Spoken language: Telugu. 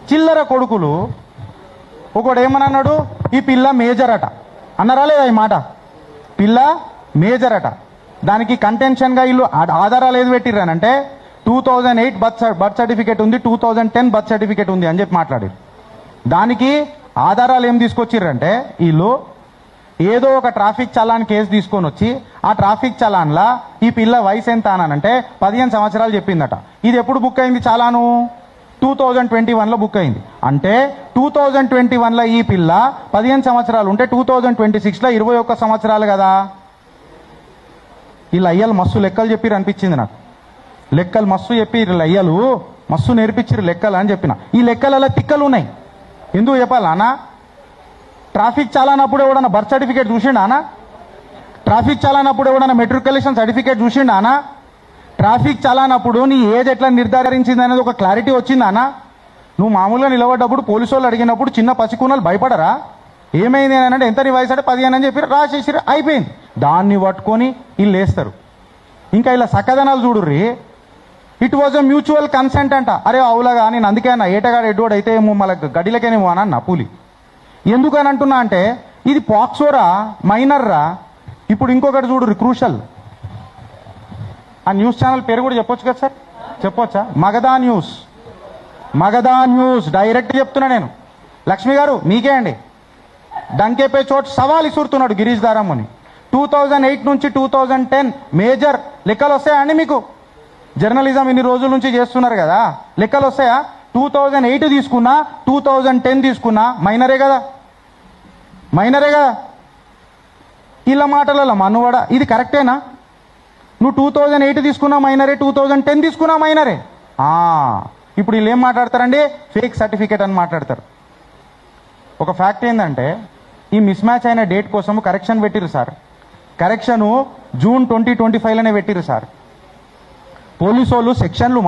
చిల్లర కొడుకులు. ఒకడు ఏమని అన్నాడు, ఈ పిల్ల మేజర్ అట అన్నారా లేదా? ఈ మాట పిల్ల మేజర్ అట. దానికి కంటెన్షన్గా వీళ్ళు ఆధారాలు ఏది పెట్టిర్రనంటే 2008 బర్త్ సర్టిఫికేట్ ఉంది, 2010 బర్త్ సర్టిఫికేట్ ఉంది అని చెప్పి మాట్లాడారు. దానికి ఆధారాలు ఏం తీసుకొచ్చిర్రంటే వీళ్ళు ఏదో ఒక ట్రాఫిక్ చలాన్ కేసు తీసుకొని వచ్చి ఆ ట్రాఫిక్ చలాన్లా ఈ పిల్ల వయసు ఎంత అనంటే 15 సంవత్సరాలు చెప్పిందట. ఇది ఎప్పుడు బుక్ అయింది చలాను? 2021లో బుక్ అయింది. అంటే 2021లో ఈ పిల్ల 15 సంవత్సరాలు ఉంటే 2026లో 21 సంవత్సరాలు కదా. వీళ్ళు అయ్యలు మస్తు లెక్కలు చెప్పిర్రు అనిపించింది నాకు. లెక్కలు మస్తు చెప్పిర్రు వీళ్ళు అయ్యలు, మస్తు నేర్పించిర్రు లెక్కలు అని చెప్పిన. ఈ లెక్కలలో తిక్కలు ఉన్నాయి. ఎందుకు చెప్పాలా అన్న? ట్రాఫిక్ చాలానప్పుడు ఎవడన్నా బర్త్ సర్టిఫికేట్ చూసిండా అన్న? ట్రాఫిక్ చాలానప్పుడు ఎవడన్నా మెట్రికులేషన్ సర్టిఫికేట్ చూసిండా అన్న? ట్రాఫిక్ చాలానప్పుడు నీ ఏజ్ ఎట్లా నిర్ధారించింది అనేది ఒక క్లారిటీ వచ్చిందా అన్న? నువ్వు మామూలుగా నిలబడ్డప్పుడు పోలీసు వాళ్ళు అడిగినప్పుడు చిన్న పసికూనలు భయపడరా? ఏమైంది అని అంటే ఎంత నీ వయసు అంటే 15 అని చెప్పి రాసేసిరు, అయిపోయింది. దాన్ని పట్టుకొని వీళ్ళు వేస్తారు. ఇంకా ఇలా సక్కదనాలు చూడుర్రి. It was a mutual consent అంట. అరే అవులాగా నేను అందుకే అన్న ఏటగాడు ఎడ్డోడు అయితే ఏమో మళ్ళీ గడిలకేనేమో అన్న పూలి. ఎందుకని అంటున్నా అంటే ఇది పాక్సోరా మైనర్రా. ఇప్పుడు ఇంకొకటి చూడుర్రి క్రూషల్. ఆ న్యూస్ ఛానల్ పేరు కూడా చెప్పొచ్చు కదా సార్? చెప్పొచ్చా? Magadha news. Magadha news direct చెప్తున్నా నేను. లక్ష్మి గారు మీకే అండి. డంకేపై చోటు సవాల్ ఇసురుతున్నాడు గిరీష్ దారమ్మని. 2008 నుంచి 2010 మేజర్ లెక్కలు వస్తాయా అండి మీకు? జర్నలిజం ఇన్ని రోజుల నుంచి చేస్తున్నారు కదా, లెక్కలు వస్తాయా? 2008 తీసుకున్నా 2010 తీసుకున్నా మైనరే కదా, మైనరే కదా. ఇలా మాటలలో మనువడ ఇది కరెక్టేనా? నువ్వు 2008 తీసుకున్నా మైనరే, 2010 తీసుకున్నా మైనరే. ఇప్పుడు వీళ్ళు ఏం మాట్లాడతారండి? ఫేక్ సర్టిఫికేట్ అని మాట్లాడతారు. ఒక ఫ్యాక్ట్ ఏంటంటే ఈ మిస్ మ్యాచ్ అయిన డేట్ కోసం కరెక్షన్ పెట్టిరు సార్. కరెక్షను జూన్ 2025లోనే పెట్టిరు సార్. పోలీసు వాళ్ళు సెక్షన్లు